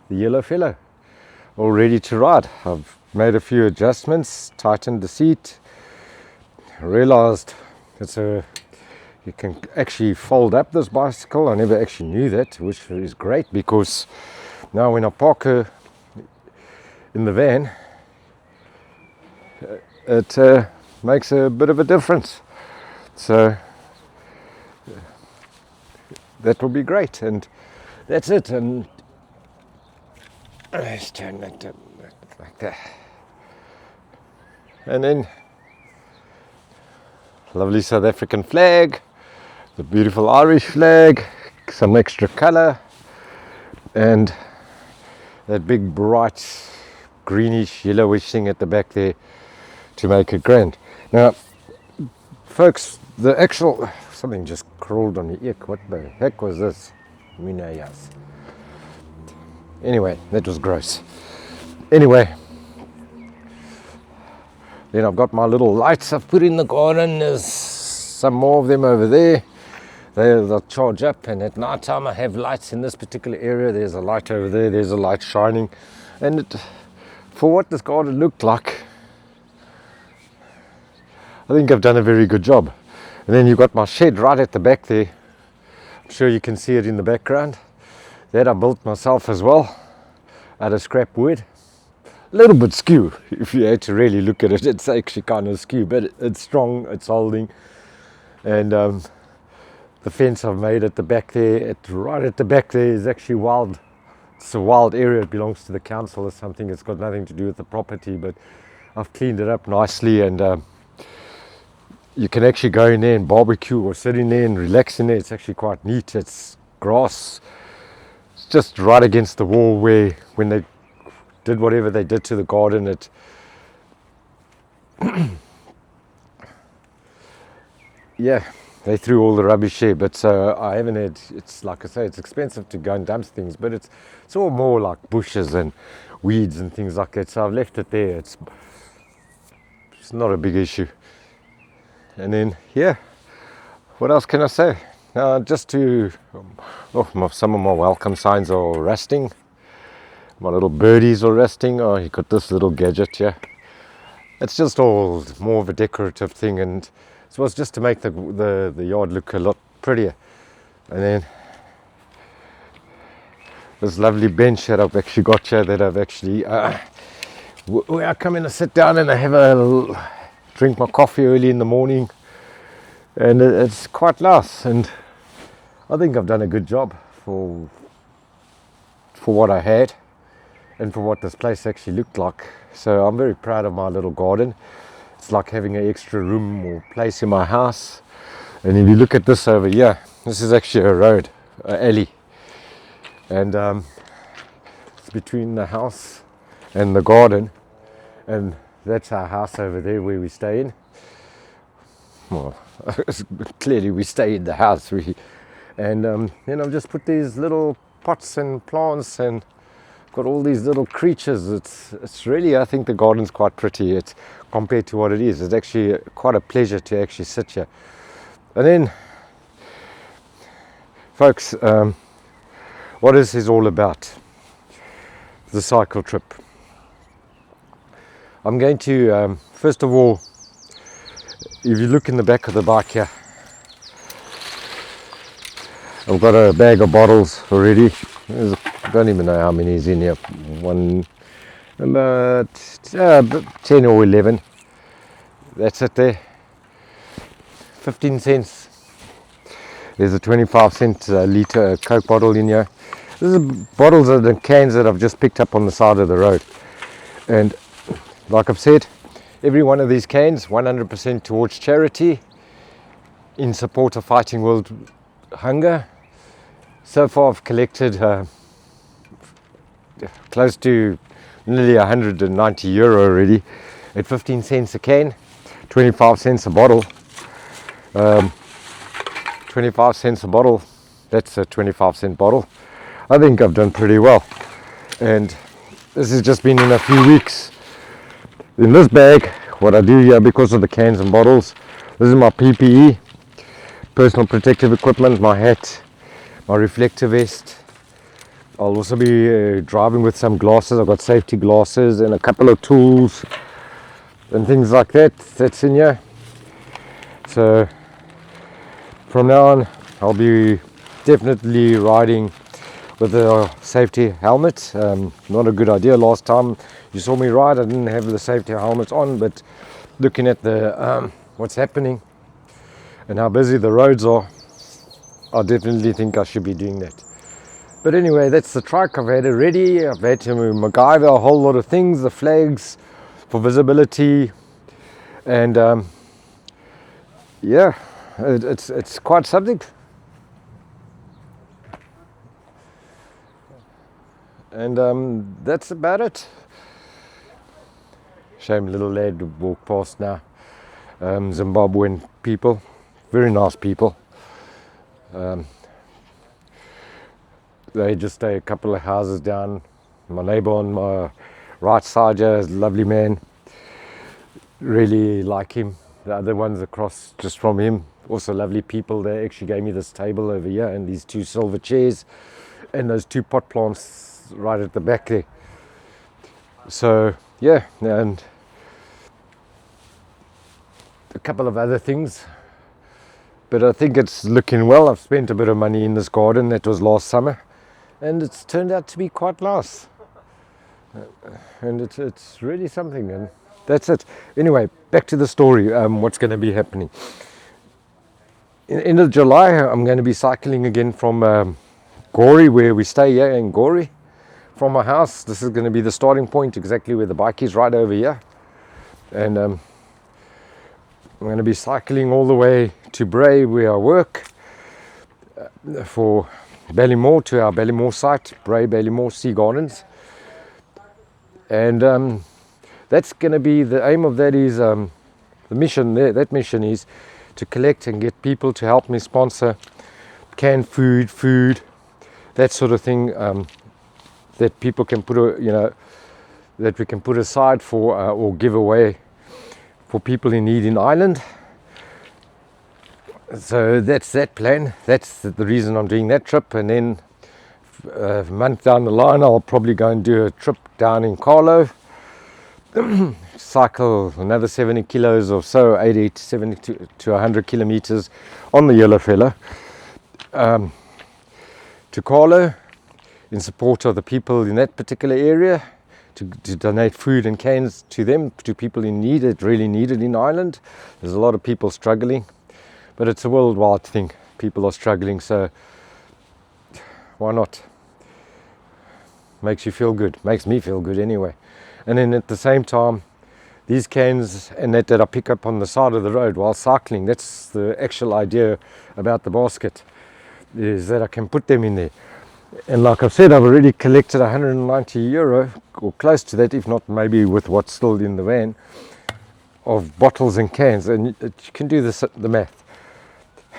the yellow fellow, all ready to ride. I've made a few adjustments, tightened the seat, realized you can actually fold up this bicycle. I never actually knew that, which is great, because now when I park her in the van, it makes a bit of a difference. So that will be great, and that's it. And let's turn that like that, and then lovely South African flag, the beautiful Irish flag, some extra colour, and that big bright greenish yellowish thing at the back there to make it grand. Now folks, the actual, something just crawled on the ear. What the heck was this? Yes. Anyway, that was gross. Anyway, then I've got my little lights I've put in the garden. There's some more of them over there. They'll charge up, and at night time I have lights in this particular area. There's a light over there, there's a light shining, and for what this garden looked like, I think I've done a very good job. And then you've got my shed right at the back there. I'm sure you can see it in the background. That I built myself as well, out of scrap wood. A little bit skew, if you had to really look at it. It's actually kind of skew, but it's strong, it's holding. And the fence I've made at the back there, right at the back there, is actually wild. It's a wild area. It belongs to the council or something. It's got nothing to do with the property, but I've cleaned it up nicely, and you can actually go in there and barbecue or sit in there and relax in there. It's actually quite neat. It's grass. It's just right against the wall where, when they did whatever they did to the garden, it yeah, they threw all the rubbish there. But so I haven't had, it's like I say, it's expensive to go and dump things, but it's all more like bushes and weeds and things like that. So I've left it there. It's not a big issue. And then, yeah, what else can I say? Just to, some of my welcome signs are resting. My little birdies are resting. Oh, you got this little gadget here. It's just all more of a decorative thing, and it was just to make the yard look a lot prettier. And then this lovely bench that I've actually got here, that I've actually, where I come in and sit down and I have drink my coffee early in the morning, and it's quite nice. And I think I've done a good job for what I had and for what this place actually looked like. So I'm very proud of my little garden. It's like having an extra room or place in my house. And if you look at this over here, this is actually a road, an alley, and it's between the house and the garden, and that's our house over there where we stay in. Well, clearly we stay in the house, and then I've just put these little pots and plants, and got all these little creatures. It's really, I think the garden's quite pretty. It's compared to what it is. It's actually quite a pleasure to actually sit here. And then, folks, what this is all about, the cycle trip. I'm going to, first of all, if you look in the back of the bike here, I've got a bag of bottles already. I don't even know how many is in here. About 10 or 11. That's it there. 15 cents. There's a 25-cent litre Coke bottle in here. This is bottles of the cans that I've just picked up on the side of the road. And like I've said, every one of these cans, 100% towards charity in support of fighting world hunger. So far I've collected close to nearly €190 already at 15 cents a can, 25 cents a bottle. 25 cents a bottle, that's a 25-cent bottle. I think I've done pretty well. And this has just been in a few weeks. In this bag, what I do here, because of the cans and bottles, this is my PPE, personal protective equipment, my hat, my reflector vest, I'll also be driving with some glasses. I've got safety glasses and a couple of tools and things like that. That's in here. So from now on, I'll be definitely riding with a safety helmet. Not a good idea. Last time you saw me ride, I didn't have the safety helmet on, but looking at the what's happening and how busy the roads are, I definitely think I should be doing that. But anyway, that's the trike. I've had it ready. I've had to MacGyver a whole lot of things, the flags for visibility, and yeah, it's quite something. And that's about it. Shame little lad walk past now. Zimbabwean people, very nice people. They just stay a couple of houses down. My neighbour on my right side here is a lovely man. Really like him. The other ones across just from him, also lovely people. They actually gave me this table over here and these 2 silver chairs and those 2 pot plants right at the back there. So yeah, and a couple of other things. But I think it's looking well. I've spent a bit of money in this garden. That was last summer. And it's turned out to be quite nice. And it's really something. And that's it. Anyway, back to the story. What's going to be happening. In end of July, I'm going to be cycling again from Gory, where we stay here in Gory. From my house, this is going to be the starting point, exactly where the bike is, right over here. And I'm going to be cycling all the way to Bray, where I work, for Ballymore, to our Ballymore site, Bray Ballymore Sea Gardens. And that's going to be the aim of that is the mission there. That mission is to collect and get people to help me sponsor canned food, that sort of thing, that people can put that we can put aside for or give away for people in need in Ireland. So that's that plan. That's the reason I'm doing that trip. And then a month down the line, I'll probably go and do a trip down in Carlo, cycle another 70 kilos or so, 80 to 70 to 100 kilometers on the yellow fella to Carlo in support of the people in that particular area, to donate food and cans to them, to people in need. It really needed in Ireland. There's a lot of people struggling, but it's a worldwide thing. People are struggling, so why not? Makes you feel good. Makes me feel good anyway. And then at the same time, these cans and that I pick up on the side of the road while cycling, that's the actual idea about the basket, is that I can put them in there. And like I've said, I've already collected €190, or close to that, if not maybe with what's still in the van, of bottles and cans. And you can do the math.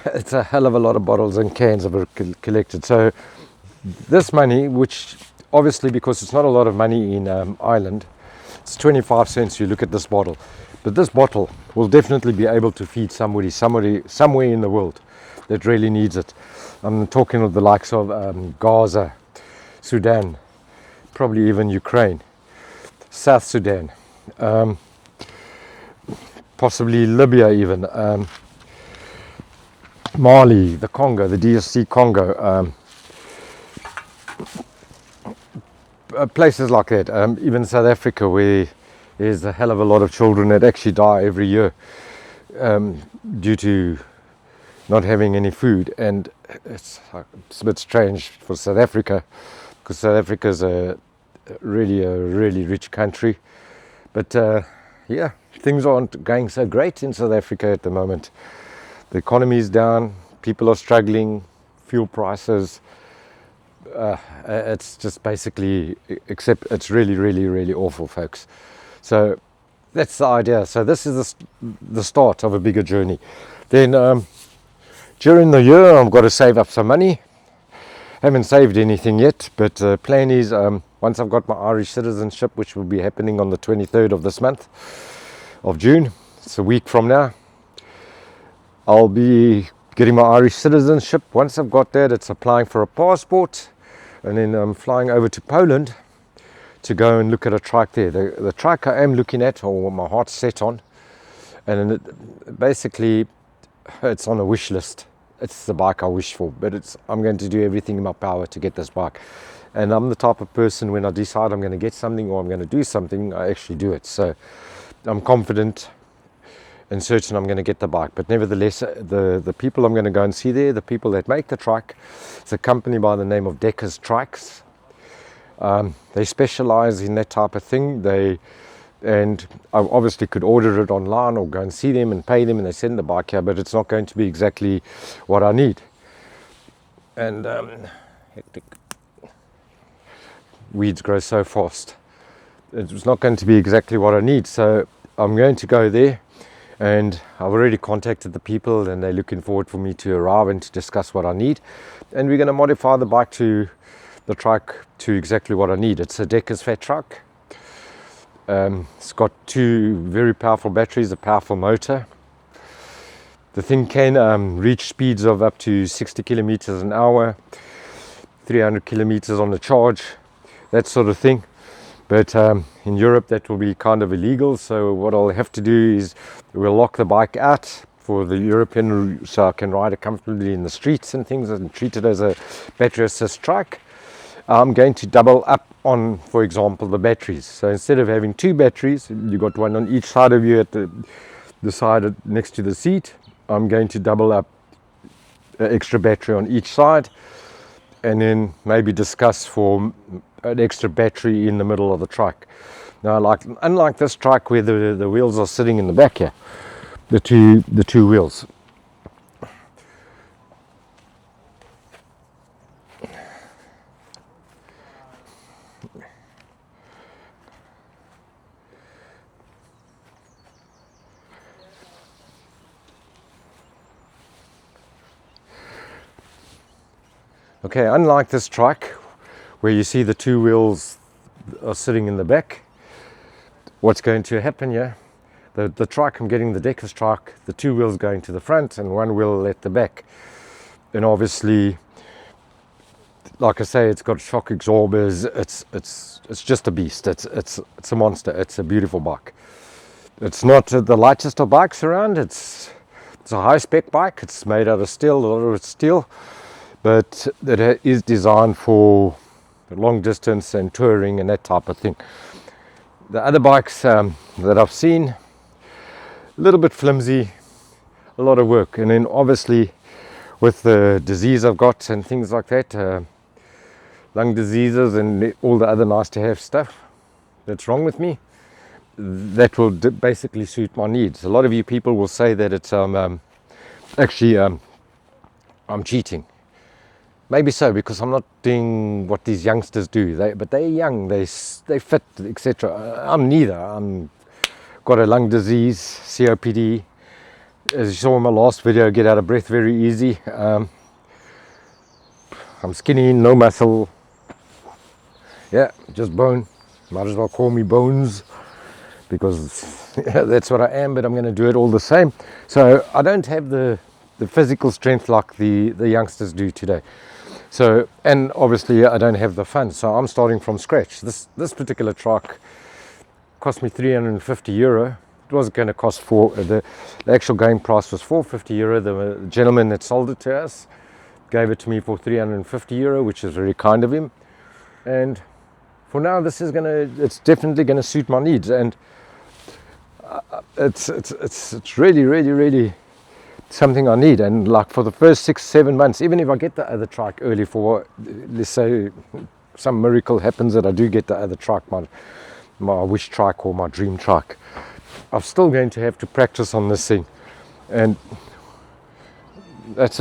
It's a hell of a lot of bottles and cans I've collected. So this money, which obviously, because it's not a lot of money in Ireland, it's 25 cents. You look at this bottle, but this bottle will definitely be able to feed somebody somewhere in the world that really needs it. I'm talking of the likes of Gaza, Sudan, probably even Ukraine, South Sudan, possibly Libya even, Mali, the Congo, the DRC Congo, places like that, even South Africa, where there's a hell of a lot of children that actually die every year due to not having any food. And it's a bit strange for South Africa, because South Africa is a really rich country, but yeah, things aren't going so great in South Africa at the moment. The economy is down, people are struggling, fuel prices, it's just basically, except it's really awful, folks. So that's the idea. So this is the start of a bigger journey. Then during the year, I've got to save up some money. Haven't saved anything yet, but the plan is once I've got my Irish citizenship, which will be happening on the 23rd of this month of June, it's a week from now, I'll be getting my Irish citizenship. Once I've got that, it's applying for a passport. and then I'm flying over to Poland to go and look at a trike there. The trike I am looking at, or my heart's set on, and basically it's on a wish list. It's the bike I wish for, but I'm going to do everything in my power to get this bike. And I'm the type of person, when I decide I'm going to get something or I'm going to do something, I actually do it. So I'm confident and certain I'm going to get the bike. But nevertheless, the people I'm going to go and see there, the people that make the trike, it's a company by the name of Decker's Trikes. They specialize in that type of thing. And I obviously could order it online or go and see them and pay them, and they send the bike here, but it's not going to be exactly what I need. And hectic. Weeds grow so fast. It's not going to be exactly what I need. So I'm going to go there, and I've already contacted the people, and they're looking forward for me to arrive and to discuss what I need. And we're going to modify the bike to the trike to exactly what I need. It's a Decker's fat truck. It's got 2 very powerful batteries, a powerful motor. The thing can reach speeds of up to 60 kilometers an hour, 300 kilometers on the charge, that sort of thing. But in Europe that will be kind of illegal, so what I'll have to do is we'll lock the bike out for the European, so I can ride it comfortably in the streets and things and treat it as a battery assist trike. I'm going to double up on, for example, the batteries. So instead of having 2 batteries, you've got one on each side of you at the side next to the seat. I'm going to double up an extra battery on each side, and then maybe discuss for an extra battery in the middle of the trike. Now, unlike this trike where the wheels are sitting in the back here, the two wheels. Okay, unlike this trike where you see the 2 wheels are sitting in the back, what's going to happen here, the trike, I'm getting the Decker's trike, the 2 wheels going to the front and 1 wheel at the back. And obviously, like I say, it's got shock absorbers. It's just a beast. It's a monster. It's a beautiful bike. It's not the lightest of bikes around. It's a high spec bike. It's made out of steel, a lot of it's steel, but it is designed for long distance and touring and that type of thing. The other bikes that I've seen, a little bit flimsy, a lot of work. And then obviously with the disease I've got and things like that, lung diseases and all the other nice to have stuff that's wrong with me, that will basically suit my needs. A lot of you people will say that it's actually I'm cheating. Maybe so, because I'm not doing what these youngsters do. But they're young, they fit, etc. I'm neither. I'm got a lung disease, COPD. As you saw in my last video, get out of breath very easy. I'm skinny, no muscle. Yeah, just bone. Might as well call me Bones, because that's what I am, but I'm going to do it all the same. So I don't have the physical strength like the youngsters do today. So, and obviously I don't have the funds, so I'm starting from scratch. This particular truck cost me €350. It was going to cost the actual going price was €450. The gentleman that sold it to us gave it to me for €350, which is very kind of him. And for now, it's definitely gonna suit my needs, and it's really, really, really something I need. And like for the first 6-7 months, even if I get the other trike early, for let's say some miracle happens that I do get the other trike, my wish trike or my dream trike, I'm still going to have to practice on this thing, and that's it.